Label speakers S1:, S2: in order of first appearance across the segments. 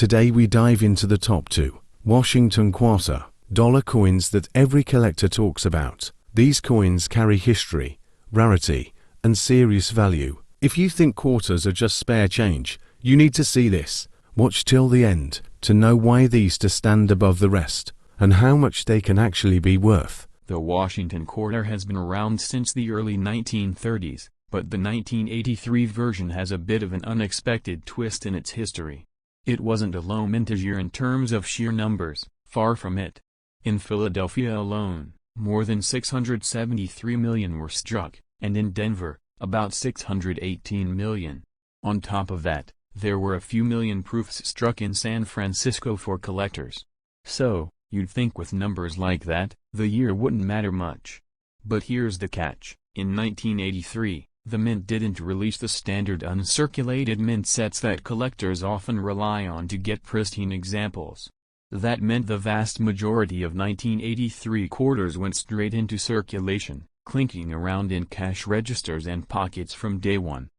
S1: Today we dive into the top 2 Washington quarter dollar coins that every collector talks about. These coins carry history, rarity, and serious value. If you think quarters are just spare change, you need to see this. Watch till the end to know why these two stand above the rest, and how much they can actually be worth.
S2: The Washington quarter has been around since the early 1930s, but the 1983 version has a bit of an unexpected twist in its history. It wasn't a low mintage year in terms of sheer numbers, far from it. In Philadelphia alone, more than 673 million were struck, and in Denver, about 618 million. On top of that, there were a few million proofs struck in San Francisco for collectors. So, you'd think with numbers like that, the year wouldn't matter much. But here's the catch: in 1983, the mint didn't release the standard uncirculated mint sets that collectors often rely on to get pristine examples. That meant the vast majority of 1983 quarters went straight into circulation, clinking around in cash registers and pockets from day one.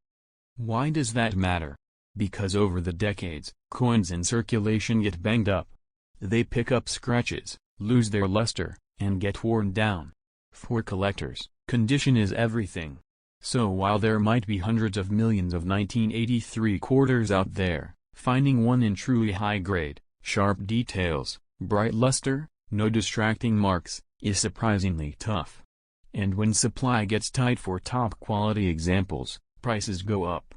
S2: Why does that matter? Because over the decades, coins in circulation get banged up. They pick up scratches, lose their luster, and get worn down. For collectors, condition is everything. So while there might be hundreds of millions of 1983 quarters out there, finding one in truly high grade, sharp details, bright luster, no distracting marks, is surprisingly tough. And when supply gets tight for top quality examples, prices go up.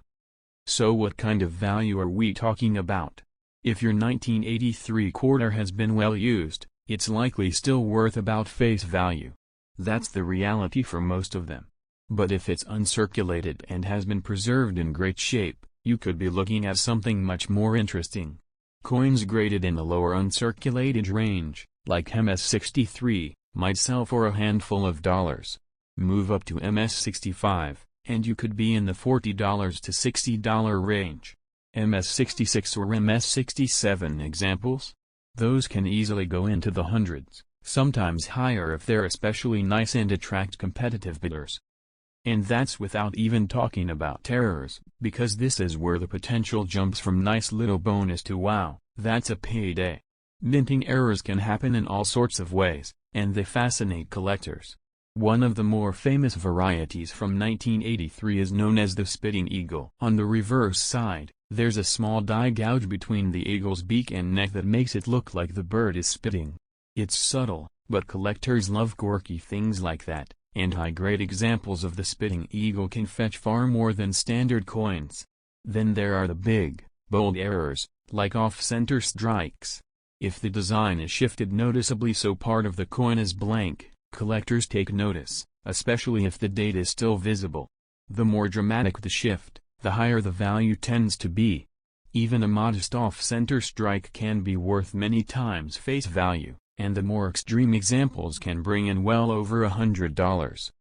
S2: So what kind of value are we talking about? If your 1983 quarter has been well used, it's likely still worth about face value. That's the reality for most of them. But if it's uncirculated and has been preserved in great shape, you could be looking at something much more interesting. Coins graded in the lower uncirculated range, like MS-63, might sell for a handful of dollars. Move up to MS-65, and you could be in the $40 to $60 range. MS-66 or MS-67 examples? Those can easily go into the hundreds, sometimes higher if they're especially nice and attract competitive bidders. And that's without even talking about errors, because this is where the potential jumps from nice little bonus to wow, that's a payday. Minting errors can happen in all sorts of ways, and they fascinate collectors. One of the more famous varieties from 1983 is known as the spitting eagle. On the reverse side, there's a small die gouge between the eagle's beak and neck that makes it look like the bird is spitting. It's subtle, but collectors love quirky things like that. And high-grade examples of the spitting eagle can fetch far more than standard coins. Then there are the big, bold errors, like off-center strikes. If the design is shifted noticeably so part of the coin is blank, collectors take notice, especially if the date is still visible. The more dramatic the shift, the higher the value tends to be. Even a modest off-center strike can be worth many times face value, and the more extreme examples can bring in well over $100.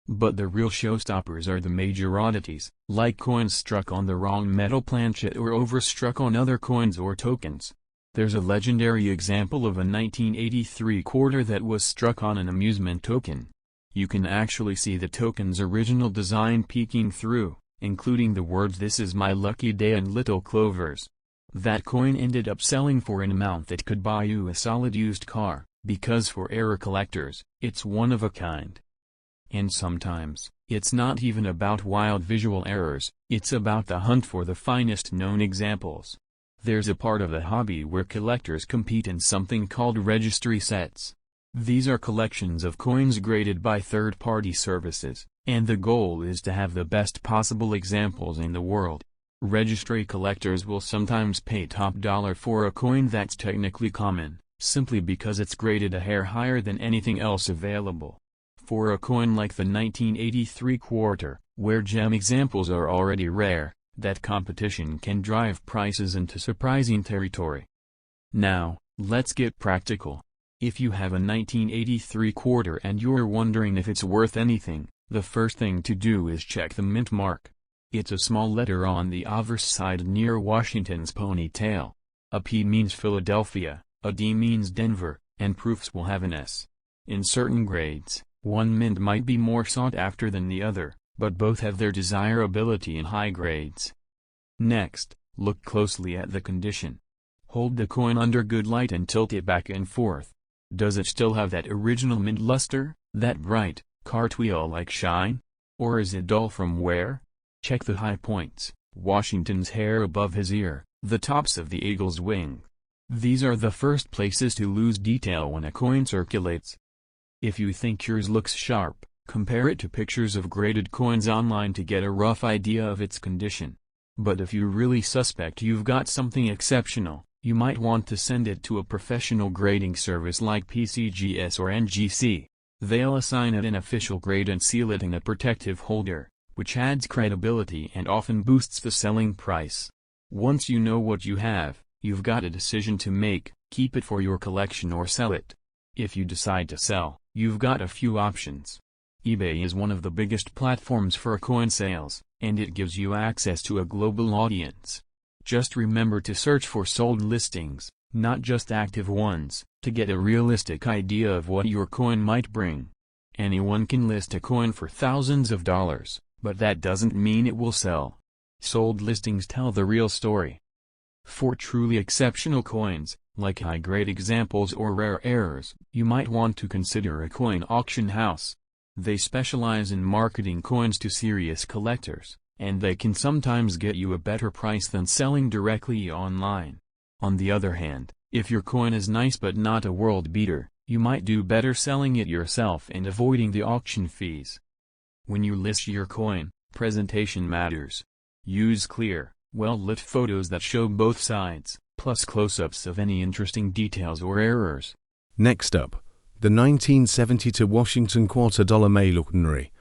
S2: But the real showstoppers are the major oddities, like coins struck on the wrong metal planchet or overstruck on other coins or tokens. There's a legendary example of a 1983 quarter that was struck on an amusement token. You can actually see the token's original design peeking through, including the words "This is my lucky day" and little clovers. That coin ended up selling for an amount that could buy you a solid used car, because for error collectors, it's one of a kind. And sometimes, it's not even about wild visual errors, it's about the hunt for the finest known examples. There's a part of the hobby where collectors compete in something called registry sets. These are collections of coins graded by third-party services, and the goal is to have the best possible examples in the world. Registry collectors will sometimes pay top dollar for a coin that's technically common, simply because it's graded a hair higher than anything else available. For a coin like the 1983 quarter, where gem examples are already rare, that competition can drive prices into surprising territory. Now, let's get practical. If you have a 1983 quarter and you're wondering if it's worth anything, the first thing to do is check the mint mark. It's a small letter on the obverse side near Washington's ponytail. A P means Philadelphia, a D means Denver, and proofs will have an S. In certain grades, one mint might be more sought after than the other, but both have their desirability in high grades. Next, look closely at the condition. Hold the coin under good light and tilt it back and forth. Does it still have that original mint luster, that bright, cartwheel-like shine? Or is it dull from wear? Check the high points, Washington's hair above his ear, the tops of the eagle's wing. These are the first places to lose detail when a coin circulates. If you think yours looks sharp, compare it to pictures of graded coins online to get a rough idea of its condition. But if you really suspect you've got something exceptional, you might want to send it to a professional grading service like PCGS or NGC. They'll assign it an official grade and seal it in a protective holder, which adds credibility and often boosts the selling price. Once you know what you have, you've got a decision to make: keep it for your collection or sell it. If you decide to sell, you've got a few options. eBay is one of the biggest platforms for coin sales, and it gives you access to a global audience. Just remember to search for sold listings, not just active ones, to get a realistic idea of what your coin might bring. Anyone can list a coin for thousands of dollars, but that doesn't mean it will sell. Sold listings tell the real story. For truly exceptional coins, like high-grade examples or rare errors, you might want to consider a coin auction house. They specialize in marketing coins to serious collectors, and they can sometimes get you a better price than selling directly online. On the other hand, if your coin is nice but not a world beater, you might do better selling it yourself and avoiding the auction fees. When you list your coin, presentation matters. Use clear, well-lit photos that show both sides, plus close-ups of any interesting details or errors.
S1: Next up, the 1972 Washington $quarter may look ordinary,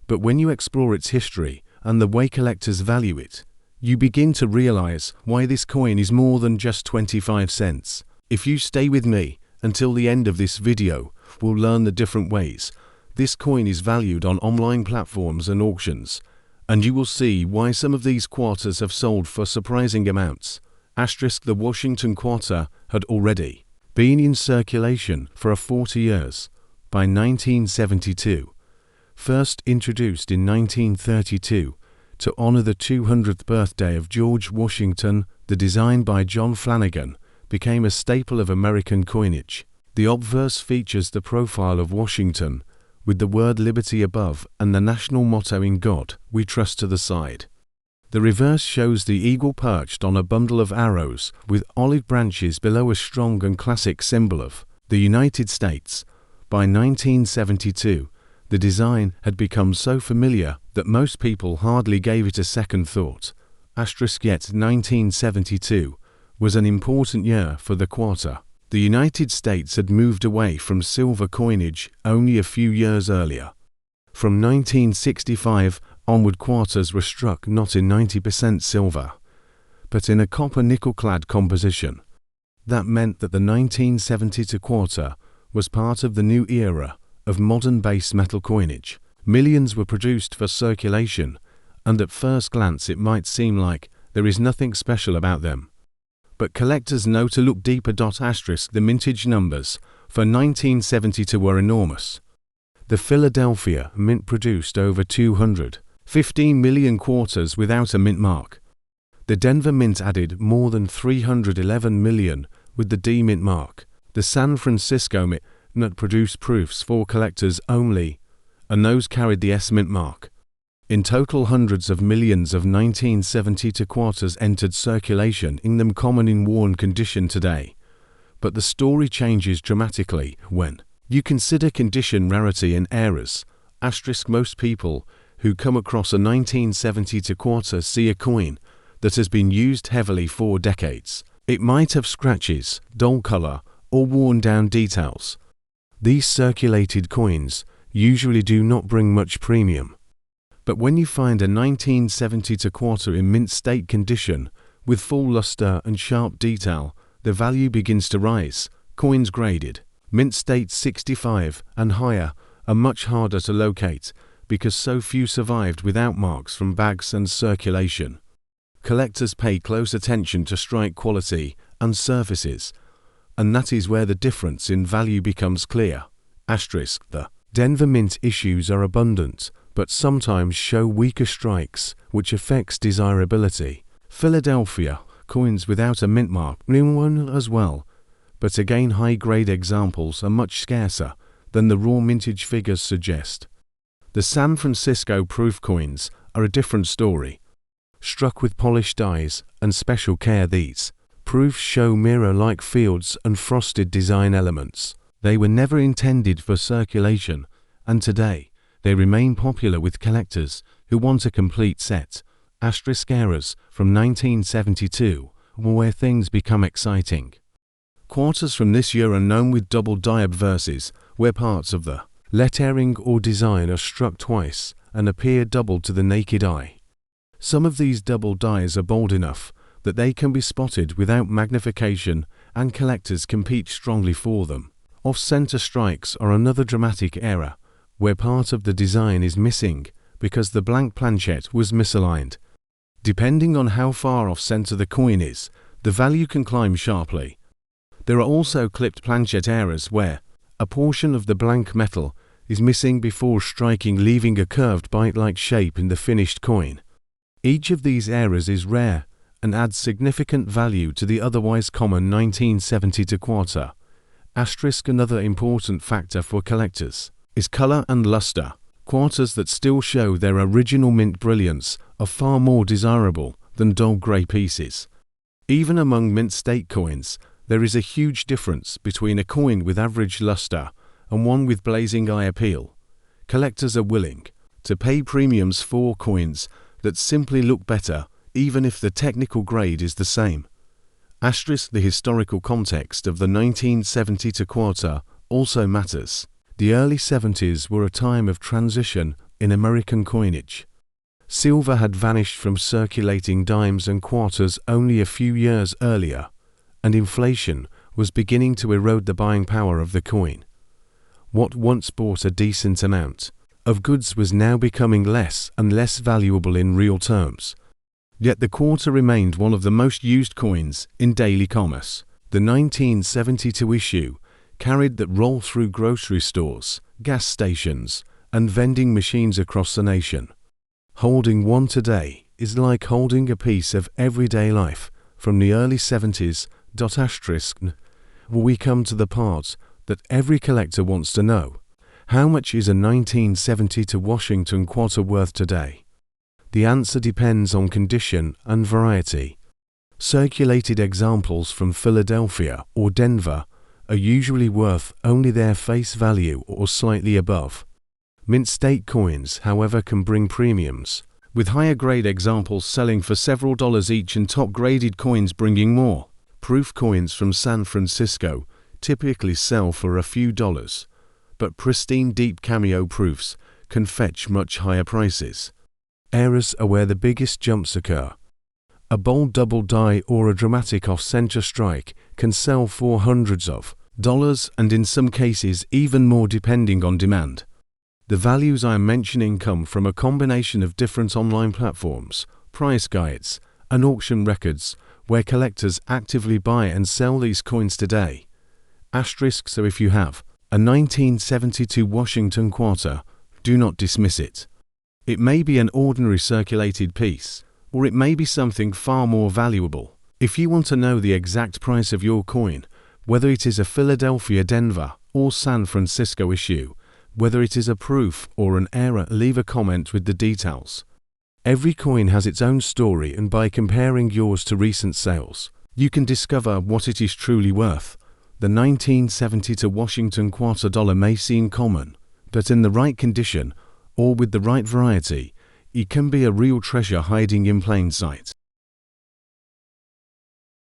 S1: but when you explore its history and the way collectors value it, you begin to realize why this coin is more than just 25 cents. If you stay with me until the end of this video, we'll learn the different ways this coin is valued on online platforms and auctions, and you will see why some of these quarters have sold for surprising amounts. The Washington quarter had already been in circulation for 40 years. By 1972, first introduced in 1932 to honor the 200th birthday of George Washington, the design by John Flanagan became a staple of American coinage. The obverse features the profile of Washington, with the word liberty above and the national motto "In God We Trust" to the side. The reverse shows the eagle perched on a bundle of arrows with olive branches below, a strong and classic symbol of the United States. By 1972, the design had become so familiar that most people hardly gave it a second thought. Yet 1972 was an important year for the quarter. The United States had moved away from silver coinage only a few years earlier. From 1965 onward, quarters were struck not in 90% silver, but in a copper-nickel-clad composition. That meant that the 1972 quarter was part of the new era of modern base metal coinage. Millions were produced for circulation, and at first glance it might seem like there is nothing special about them. But collectors know to look deeper. The mintage numbers for 1972 were enormous. The Philadelphia Mint produced over 215 million quarters without a mint mark. The Denver Mint added more than 311 million with the D mint mark. The San Francisco Mint produced proofs for collectors only, and those carried the S mint mark. In total, hundreds of millions of 1972 quarters entered circulation, in them common in worn condition today. But the story changes dramatically when you consider condition, rarity and errors. Most people who come across a 1972 quarter see a coin that has been used heavily for decades. It might have scratches, dull color, or worn down details. These circulated coins usually do not bring much premium. But when you find a 1972 quarter in mint state condition, with full luster and sharp detail, the value begins to rise. Coins graded mint state 65 and higher are much harder to locate because so few survived without marks from bags and circulation. Collectors pay close attention to strike quality and surfaces, and that is where the difference in value becomes clear. The Denver Mint issues are abundant, but sometimes show weaker strikes, which affects desirability. Philadelphia coins without a mint mark, new one as well, but again high-grade examples are much scarcer than the raw mintage figures suggest. The San Francisco proof coins are a different story. Struck with polished dies and special care, these proofs show mirror-like fields and frosted design elements. They were never intended for circulation, and today they remain popular with collectors who want a complete set. Asterisk eras from 1972 were where things become exciting. Quarters from this year are known with double die obverses, where parts of the lettering or design are struck twice and appear double to the naked eye. Some of these double dies are bold enough that they can be spotted without magnification, and collectors compete strongly for them. Off-center strikes are another dramatic error, where part of the design is missing because the blank planchet was misaligned. Depending on how far off-center the coin is, the value can climb sharply. There are also clipped planchet errors where a portion of the blank metal is missing before striking, leaving a curved bite-like shape in the finished coin. Each of these errors is rare and adds significant value to the otherwise common 1970 quarter. Asterisk another important factor for collectors is color and luster. Quarters that still show their original mint brilliance are far more desirable than dull grey pieces. Even among mint state coins, there is a huge difference between a coin with average luster and one with blazing eye appeal. Collectors are willing to pay premiums for coins that simply look better, even if the technical grade is the same. Asterisk the historical context of the 1970 quarter also matters. The early 70s were a time of transition in American coinage. Silver had vanished from circulating dimes and quarters only a few years earlier, and inflation was beginning to erode the buying power of the coin. What once bought a decent amount of goods was now becoming less and less valuable in real terms. Yet the quarter remained one of the most used coins in daily commerce. The 1972 issue carried that roll through grocery stores, gas stations, and vending machines across the nation. Holding one today is like holding a piece of everyday life from the early 70s. We come to the part that every collector wants to know. How much is a 1970 Washington quarter worth today? The answer depends on condition and variety. Circulated examples from Philadelphia or Denver are usually worth only their face value or slightly above. Mint state coins, however, can bring premiums, with higher grade examples selling for several dollars each and top graded coins bringing more. Proof coins from San Francisco typically sell for a few dollars, but pristine deep cameo proofs can fetch much higher prices. Errors are where the biggest jumps occur. A bold double die or a dramatic off-center strike can sell for hundreds of dollars and in some cases even more depending on demand. The values I am mentioning come from a combination of different online platforms, price guides, and auction records where collectors actively buy and sell these coins today. Asterisk so if you have a 1972 Washington quarter, do not dismiss it. It may be an ordinary circulated piece, or it may be something far more valuable. If you want to know the exact price of your coin, whether it is a Philadelphia, Denver, or San Francisco issue, whether it is a proof or an error, leave a comment with the details. Every coin has its own story, and by comparing yours to recent sales, you can discover what it is truly worth. The 1970 Washington quarter dollar may seem common, but in the right condition or with the right variety, it can be a real treasure hiding in plain sight.